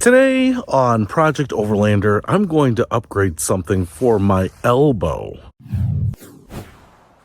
Today on Project Overlander, I'm going to upgrade something for my elbow.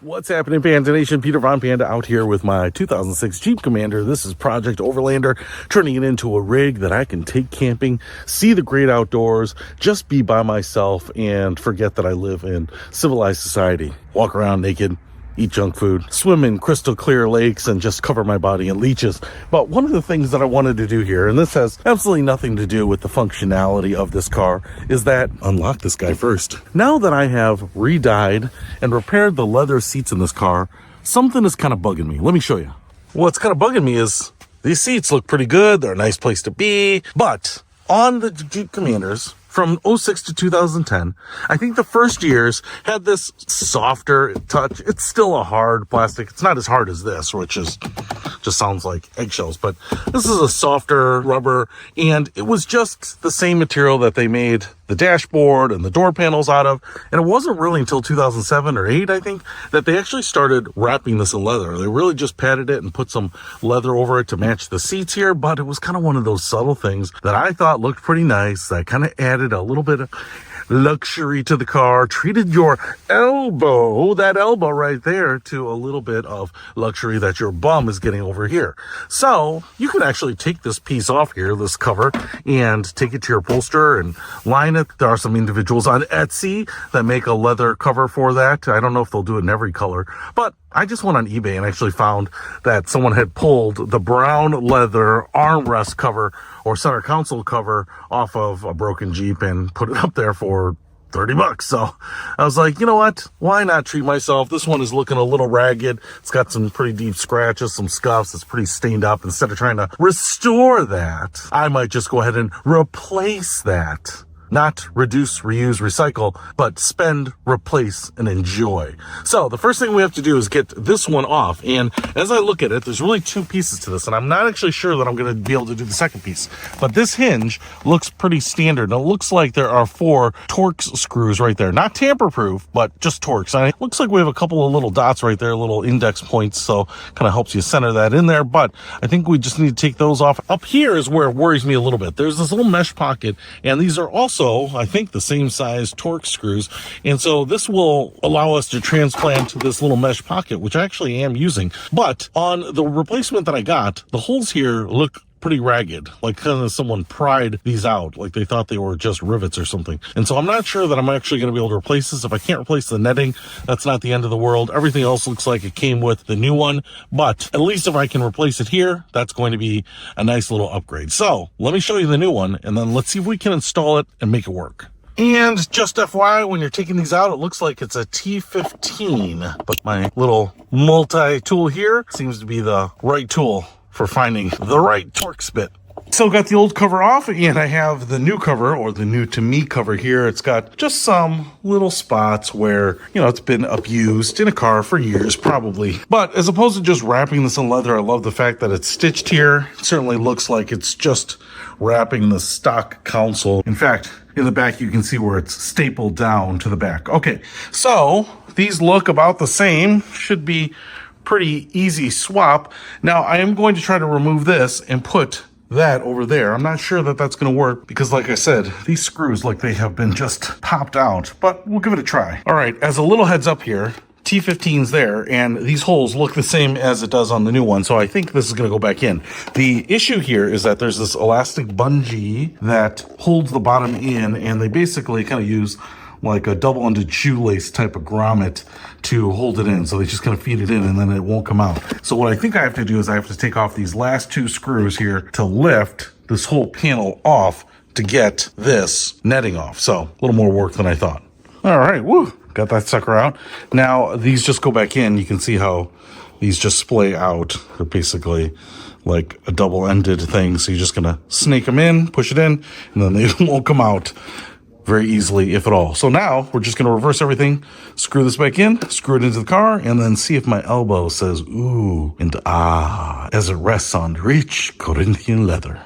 What's happening, Panda Nation? Peter Von Panda out here with my 2006 Jeep Commander. This is Project Overlander, turning it into a rig that I can take camping, see the great outdoors, just be by myself and forget that I live in civilized society. Walk around naked, eat junk food, swim in crystal clear lakes, and just cover my body in leeches. But one of the things that I wanted to do here, and this has absolutely nothing to do with the functionality of this car, is that unlock this guy first. Now that I have re-dyed and repaired the leather seats in this car, something is kind of bugging me. Let me show you. What's kind of bugging me is these seats look pretty good. They're a nice place to be. But on the Jeep Commanders, from 06 to 2010, I think the first years had this softer touch. It's still a hard plastic. It's not as hard as this, which is just sounds like eggshells, but this is a softer rubber, and it was just the same material that they made the dashboard and the door panels out of. And it wasn't really until 2007 or 8, I think, that they actually started wrapping this in leather. They really just padded it and put some leather over it to match the seats here, but it was kind of one of those subtle things that I thought looked pretty nice. That kind of added a little bit of luxury to the car, treated your elbow, that elbow right there, to a little bit of luxury that your bum is getting over here. So you can actually take this piece off here, this cover, and take it to your upholsterer and line it. There are some individuals on Etsy that make a leather cover for that. I don't know if they'll do it in every color, but I just went on eBay and actually found that someone had pulled the brown leather armrest cover or center console cover off of a broken Jeep and put it up there for $30. So I was like, you know what? Why not treat myself? This one is looking a little ragged. It's got some pretty deep scratches, some scuffs. It's pretty stained up. Instead of trying to restore that, I might just go ahead and replace that. Not reduce, reuse, recycle, but spend, replace, and enjoy. So the first thing we have to do is get this one off. And as I look at it, there's really two pieces to this. And I'm not actually sure that I'm going to be able to do the second piece. But this hinge looks pretty standard. And it looks like there are 4 Torx screws right there. Not tamper-proof, but just Torx. And it looks like we have a couple of little dots right there, little index points. So kind of helps you center that in there. But I think we just need to take those off. Up here is where it worries me a little bit. There's this little mesh pocket. And these are also, I think, the same size Torx screws. And so this will allow us to transplant this little mesh pocket, which I actually am using. But on the replacement that I got, the holes here look pretty ragged, like kind of someone pried these out, like they thought they were just rivets or something. And so I'm not sure that I'm actually going to be able to replace this. If I can't replace the netting, that's not the end of the world. Everything else looks like it came with the new one, but at least if I can replace it here, that's going to be a nice little upgrade. So let me show you the new one, and then let's see if we can install it and make it work. And just FYI, when you're taking these out, it looks like it's a T15, but my little multi-tool here seems to be the right tool for finding the right Torx bit. So got the old cover off, and I have the new cover, or the new to me cover here. It's got just some little spots where, you know, it's been abused in a car for years, probably. But as opposed to just wrapping this in leather, I love the fact that it's stitched here. It certainly looks like it's just wrapping the stock console. In fact, in the back, you can see where it's stapled down to the back. Okay, so these look about the same. Should be pretty easy swap. Now, I am going to try to remove this and put that over there. I'm not sure that that's going to work because, like I said, these screws look like they have been just popped out, but we'll give it a try. All right, as a little heads up here, T15's there, and these holes look the same as it does on the new one, so I think this is going to go back in. The issue here is that there's this elastic bungee that holds the bottom in, and they basically kind of use like a double-ended shoelace type of grommet to hold it in. So they just kind of feed it in and then it won't come out. So what I think I have to do is I have to take off these last 2 screws here to lift this whole panel off to get this netting off. So a little more work than I thought. All right, woo, got that sucker out. Now these just go back in. You can see how these just splay out. They're basically like a double-ended thing. So you're just gonna snake them in, push it in, and then they won't come out very easily, if at all. So now we're just going to reverse everything, screw this back in, screw it into the car, and then see if my elbow says ooh and ah as it rests on rich Corinthian leather.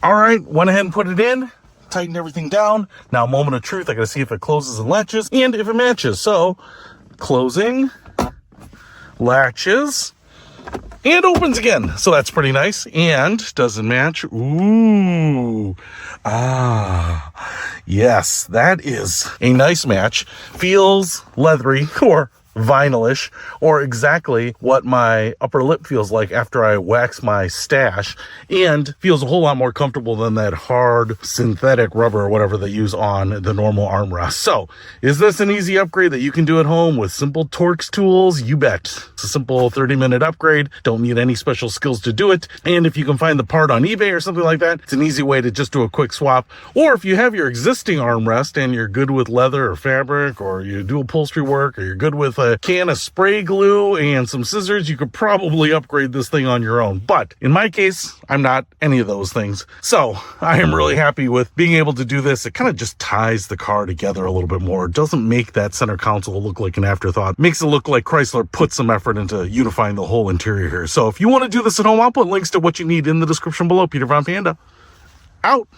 All right, went ahead and put it in, tightened everything down. Now, moment of truth, I got to see if it closes and latches and if it matches. So closing, latches, and opens again. So that's pretty nice. And doesn't match. Ooh. Yes, that is a nice match. Feels leathery or vinylish, or exactly what my upper lip feels like after I wax my stash, and feels a whole lot more comfortable than that hard synthetic rubber or whatever they use on the normal armrest. So is this an easy upgrade that you can do at home with simple Torx tools? You bet. It's a simple 30-minute upgrade. Don't need any special skills to do it. And if you can find the part on eBay or something like that, it's an easy way to just do a quick swap. Or if you have your existing armrest and you're good with leather or fabric, or you do upholstery work, or you're good with a can of spray glue and some scissors, you could probably upgrade this thing on your own. But in my case, I'm not any of those things. So I am really happy with being able to do this. It kind of just ties the car together a little bit more. It doesn't make that center console look like an afterthought. It makes it look like Chrysler put some effort into unifying the whole interior here. So if you want to do this at home, I'll put links to what you need in the description below. Peter Von Panda, out.